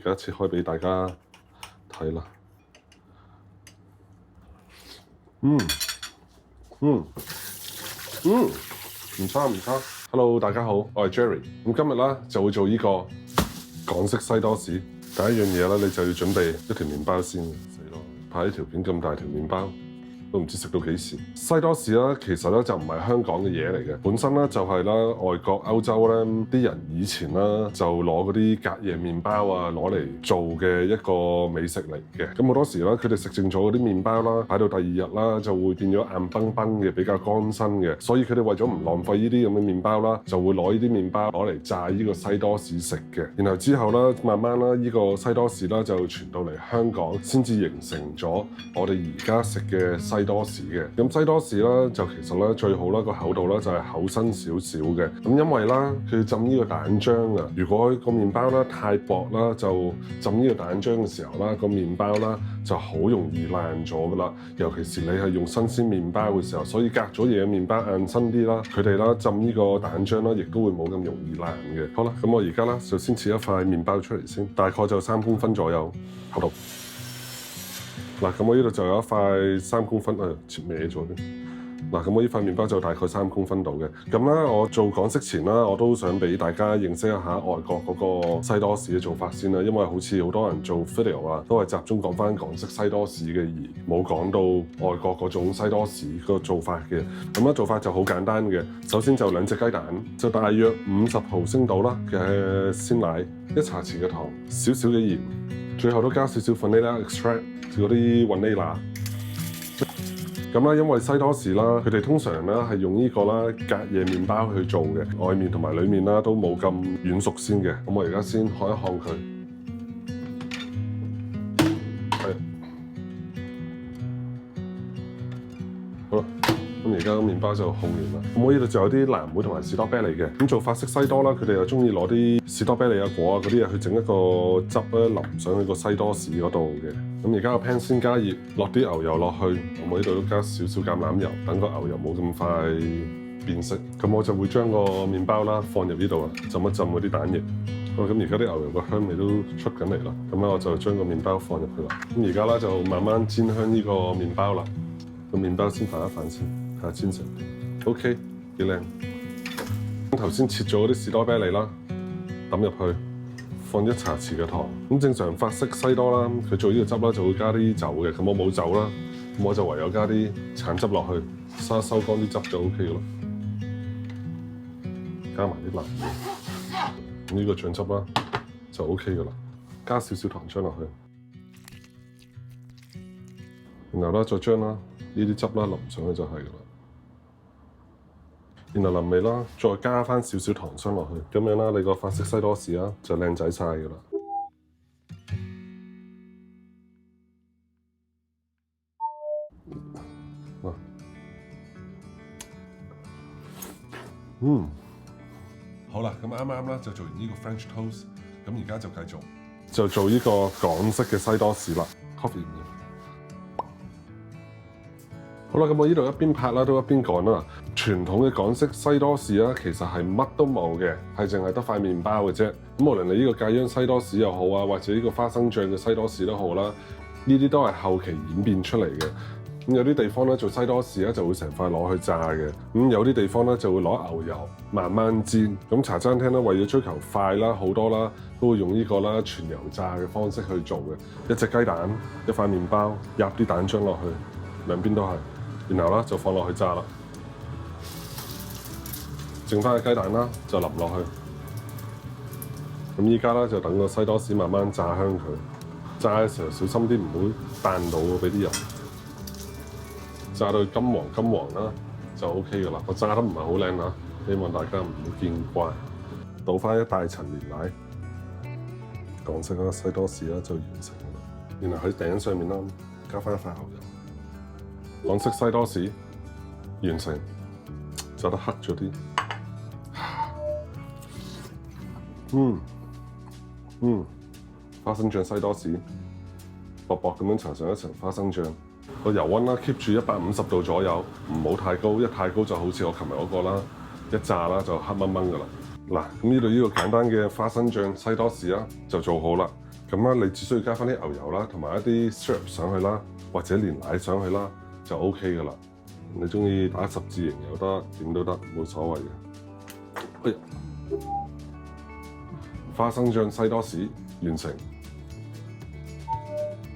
家切開俾大家睇啦。唔差唔差。Hello， 大家好，我係 Jerry。咁今日咧就會做呢個港式西多士。第一樣嘢咧，你就要準備一條麵包先。死咯，拍呢條片咁大條麵包，都唔知食到幾時。西多士咧，其實咧就唔係香港嘅嘢嚟嘅，本身咧就係啦外國歐洲咧啲人以前啦就攞嗰啲隔夜麵包啊攞嚟做嘅一個美食嚟嘅。咁好多時咧，佢哋食剩咗嗰啲麵包啦，擺到第二日啦就會變咗硬崩崩嘅，比較乾身嘅。所以佢哋為咗唔浪費呢啲咁嘅麵包啦，就會攞呢啲麵包攞嚟炸呢個西多士食嘅。然後之後啦，慢慢啦呢個西多士啦就傳到嚟香港，先至形成咗我哋而家食嘅西多士嘅。咁西多士啦就其實咧最好啦個厚度咧就係厚身少少嘅。咁因為啦佢浸呢個蛋漿啊，如果個麵包咧太薄啦，就浸呢個蛋漿嘅時候啦，個麵包啦就好容易爛咗噶啦。尤其是你係用新鮮麵包嘅時候，所以隔咗夜嘅麵包硬身啲啦，佢哋啦浸呢個蛋漿啦，亦都會冇咁容易爛嘅。好啦，咁我而家啦就先切一塊麵包出嚟先，大概就3公分左右厚度。嗱，咁我呢度就有一塊3公分，切歪咗嘅。嗱，咁我呢塊麵包就大概3公分度嘅。咁咧，我做港式前啦，我都想俾大家認識一下外國嗰個西多士嘅做法先啦。因為好似好多人做 video 啊，都係集中講翻港式西多士嘅，而冇講到外國嗰種西多士個做法嘅。咁咧做法就好簡單嘅。首先就2隻雞蛋，就大約50毫升到啦嘅鮮奶，1茶匙嘅糖，少少嘅鹽，最後都加少少 vanilla extract。嗰啲雲呢拿咁啦，因為西多士啦，佢哋通常咧係用呢個啦隔夜麵包去做嘅，外面同埋裡面啦都冇咁軟熟先嘅。咁我而家先看一看佢，係好啦。咁而家個麵包就烘完啦。咁我呢度就有啲藍莓同埋士多啤梨嘅。咁做法式西多啦，佢哋又中意攞啲士多啤梨啊果啊嗰啲嘢去整一個汁咧淋上去個西多士嗰度嘅。咁而家個 pan 先加熱，落啲牛油落去，我呢度都加少少橄欖油，等個牛油冇咁快變色。咁我就會將個麵包啦放入呢度啊，浸一浸嗰啲蛋液。好，咁而家啲牛油個香味都出緊嚟啦。咁咧我就將個麵包放入去啦。咁而家咧就慢慢煎香呢個麵包啦。個麵包先反一反先，睇下煎成點。OK， 幾靚。咁頭先切咗嗰啲士多啤梨啦，抌入去。放1茶匙嘅糖，咁正常法式西多啦，佢做呢個汁啦就會加啲酒嘅，咁我冇酒啦，咁我就唯有加啲橙汁落去，收乾啲汁就 OK 嘅咯。加埋啲藍莓，咁呢個醬汁啦就 OK 嘅啦，加少少糖漿落去，然後咧再將啦呢啲汁啦淋上去就係嘅啦。然後臨尾啦，再加翻少少糖霜落去，咁樣啦，你個法式西多士啊就靚仔晒㗎啦。好啦，咁啱啱啦就做完呢個 French toast，咁而家就繼續就做呢個港式嘅西多士啦。Coffee 好啦，咁我呢度一邊拍啦，都一邊講啦。傳統嘅港式西多士啦，其實係乜都冇嘅，係淨係得塊麵包嘅啫。咁無論你呢個芥秧西多士又好啊，或者呢個花生醬嘅西多士都好啦，呢啲都係後期演變出嚟嘅。咁有啲地方咧做西多士咧就會成塊攞去炸嘅，咁有啲地方咧就會攞牛油慢慢煎。咁茶餐廳咧為咗追求快啦，好多啦都會用呢個啦全油炸嘅方式去做嘅。1隻雞蛋，一塊麵包，入啲蛋漿落去，兩邊都係。然後啦就放落去炸啦，剩翻嘅雞蛋啦就淋落去。咁依家咧就等個西多士慢慢炸香佢，炸嘅時候小心啲唔好彈到喎，俾啲油。炸到金黃啦就 OK 噶啦。我炸得唔係好靚啊，希望大家唔好見怪。倒翻一大層煉奶，港式嘅西多士啦就完成啦。然後喺頂上面啦加翻一塊牛油。港式西多士完成，炸得黑咗啲。花生醬西多士，薄薄咁樣搽上一層花生醬。個油溫啦 keep 住150度左右，唔好太高，一太高就好似我琴日嗰個啦，一炸啦就黑掹掹噶啦。嗱，咁呢度呢個簡單嘅花生醬西多士啦就做好啦。咁啊，你只需要加翻啲牛油啦，同埋一啲 syrup 上去啦，或者連奶上去啦，就 OK 噶啦。你中意打十字形又得，點都得，冇所謂嘅。哎呀，花生醬西多士完成。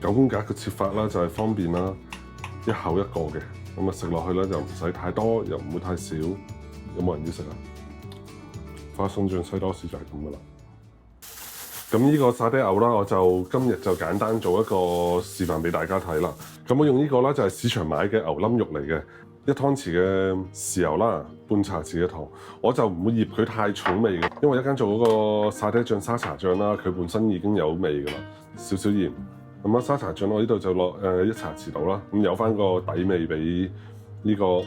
9宮格嘅切法啦，就係方便啦，一口一個嘅，咁啊食落去咧就唔使太多，又唔會太少。有冇人要食啊？花生醬西多士就係咁噶啦。咁呢個沙爹牛啦，我就今日就簡單做一個示範俾大家睇啦。咁我用呢個啦就係市場買嘅牛冧肉嚟嘅，1湯匙嘅豉油啦，半茶匙嘅糖。我就唔會醃佢太重味嘅，因為一間做嗰個沙爹醬沙茶醬啦，佢本身已經有味噶啦，少少鹽。咁啊沙茶醬我呢度就落1茶匙度啦，咁有翻個底味俾呢個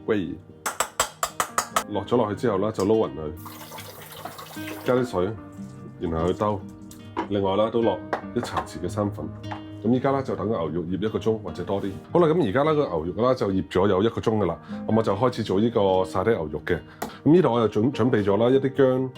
喂落咗落去之後啦，就撈勻佢，加啲水，然後去兜。另外啦，都落1茶匙嘅生粉。咁依家咧就等個牛肉醃1個鐘或者多啲。好啦，咁而家咧個牛肉啦就醃咗有1個鐘噶啦，咁我就開始做呢個沙爹牛肉嘅。咁呢度我就準備咗啦一啲薑、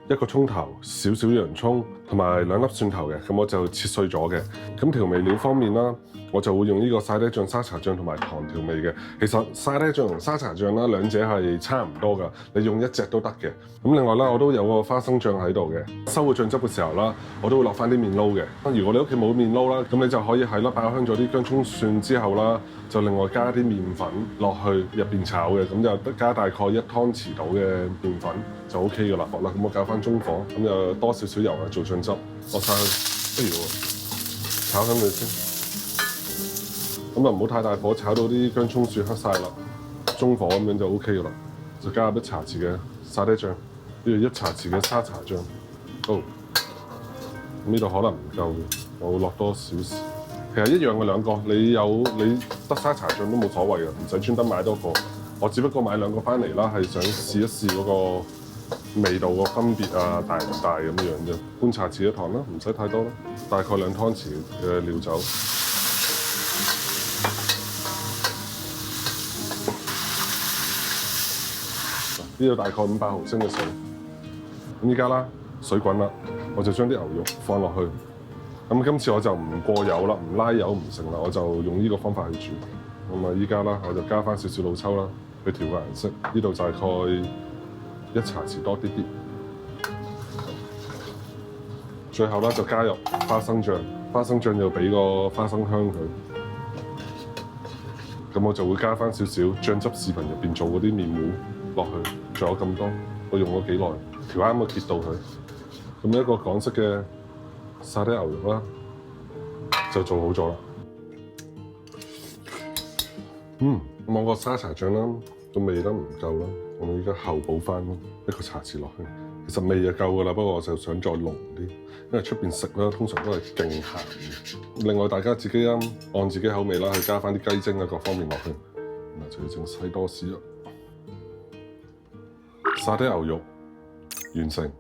1個葱頭、少少洋葱同埋2粒蒜頭嘅，咁我就切碎咗嘅。咁調味料方面啦，我就會用呢個沙爹醬、沙茶醬同埋糖調味嘅。其實沙爹醬同沙茶醬啦，兩者係差唔多噶，你用1隻都得嘅。咁另外啦，我都有個花生醬喺度嘅。收個醬汁嘅時候啦，我都會落翻啲麵撈嘅。如果你屋企冇麵撈啦，咁你就可以係啦，爆香咗啲薑葱蒜之後啦，就另外加啲麵粉落去入邊炒嘅，咁就加大概1湯匙到嘅麵粉就 OK 噶啦。好啦，咁我較翻中火，咁就多少少油啊做醬汁，落晒去，炒香佢先。咁啊唔好太大火，炒到啲薑葱蒜黑晒啦，中火咁樣就 OK 噶啦。就加入1茶匙嘅沙爹醬，呢度1茶匙嘅沙茶醬。好，咁呢度可能唔夠嘅，我會落多少少。其實一樣嘅兩個，你得沙茶醬都冇所謂嘅，唔使專登買多個。我只不過買2個翻嚟啦，係想試一試嗰個味道個分別啊，大唔大咁樣啫。半茶匙嘅糖啦，唔使太多啦，大概2湯匙嘅料酒。呢度大概500毫升嘅水。咁依家啦，水滾啦，我就將啲牛肉放落去。咁今次我就唔過油啦，唔拉油唔成啦，我就用呢個方法去煮。咁啊，依家啦，我就加翻少少老抽啦，去調個顏色。呢度大概1茶匙多啲啲。最後啦，就加入花生醬，花生醬又俾個花生香佢。咁我就會加翻少少醬汁視頻入邊做嗰啲麵糊落去，仲有咁多，我用咗幾耐，調啱個結度佢。咁一個港式嘅沙爹牛肉啦，就做好咗啦。咁我個沙茶醬啦，個味得唔夠啦，我依家後補翻1個茶匙落去。其實味就夠噶啦，不過我就想再濃啲，因為出邊食啦，通常都係勁鹹嘅。另外大家自己按自己口味啦，去加翻啲雞精啊各方面落去。嗱，就要整西多士啦。沙爹牛肉完成，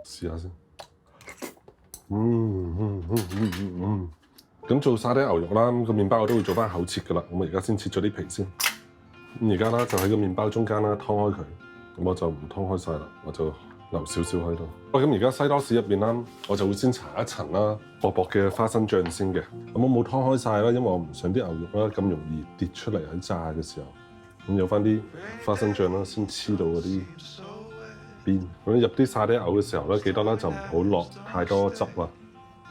試下先。咁做沙爹牛肉啦，個麵包我都會做翻厚切噶啦。咁我而家先切咗啲皮先。咁而家啦就喺個麵包中間啦，劏開佢。咁我就唔劏開晒啦，我就留少少喺度。咁而家西多士入邊啦，我就會先搽一層啦，薄薄嘅花生醬先嘅。咁我冇劏開晒啦，因為我唔想啲牛肉啦咁容易跌出嚟喺炸嘅時候。咁有翻啲花生醬啦，先黐到嗰啲邊。咁入啲沙爹牛嘅時候咧，記得啦就唔好落太多汁啦，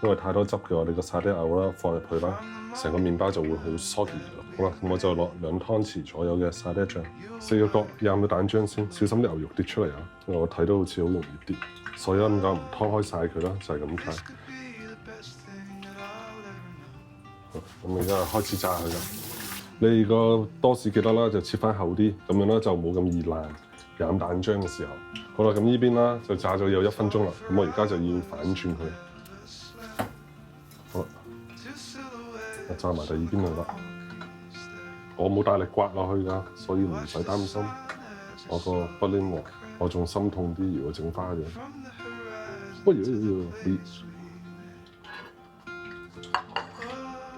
因為太多汁嘅話，你個沙爹牛啦放入去啦，成個麵包就會好 soggy 㗎啦。好啦，咁我就落2湯匙左右嘅沙爹醬，4個角蘸咗蛋漿先，小心啲牛肉跌出嚟啊！因為我睇到好似好容易跌，所以咁解唔劏開晒佢啦，就係咁解。好，咁我而家開始炸佢啦。你個多士記得啦，就切翻厚啲，咁樣咧就冇咁易爛。蘸蛋漿嘅時候，好啦，咁呢邊啦就炸咗有1分鐘啦，咁我而家就要反轉佢。好啦，我炸埋第2邊嚟啦。我冇大力刮落去㗎，所以唔使擔心。我個不黏鑊，我仲心痛啲，如果整花咗。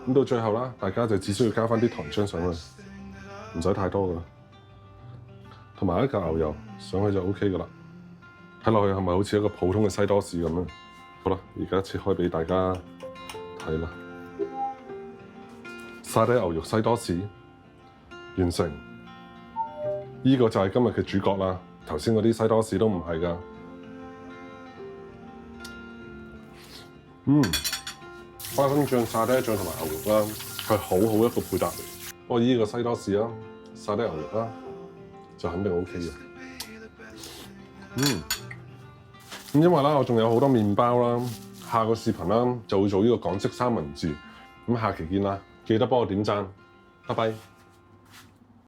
咁到最後啦，大家就只需要加翻啲糖漿上去，唔使太多㗎啦。同埋一嚿牛油上去就 OK 㗎啦。睇落去係咪好似一個普通嘅西多士咁咧？好啦，而家切開俾大家睇啦。沙爹牛肉西多士完成，呢個就係今日嘅主角啦。頭先嗰啲西多士都唔係㗎。花生醬、沙爹醬同埋牛肉啦，係好好一個配搭嚟。不過呢個西多士啦、沙爹牛肉啦，就肯定 OK 嘅。咁因為啦，我仲有好多麵包啦，下個視頻啦就會做呢個港式三文治。咁下期見啦，記得幫我點讚，拜拜。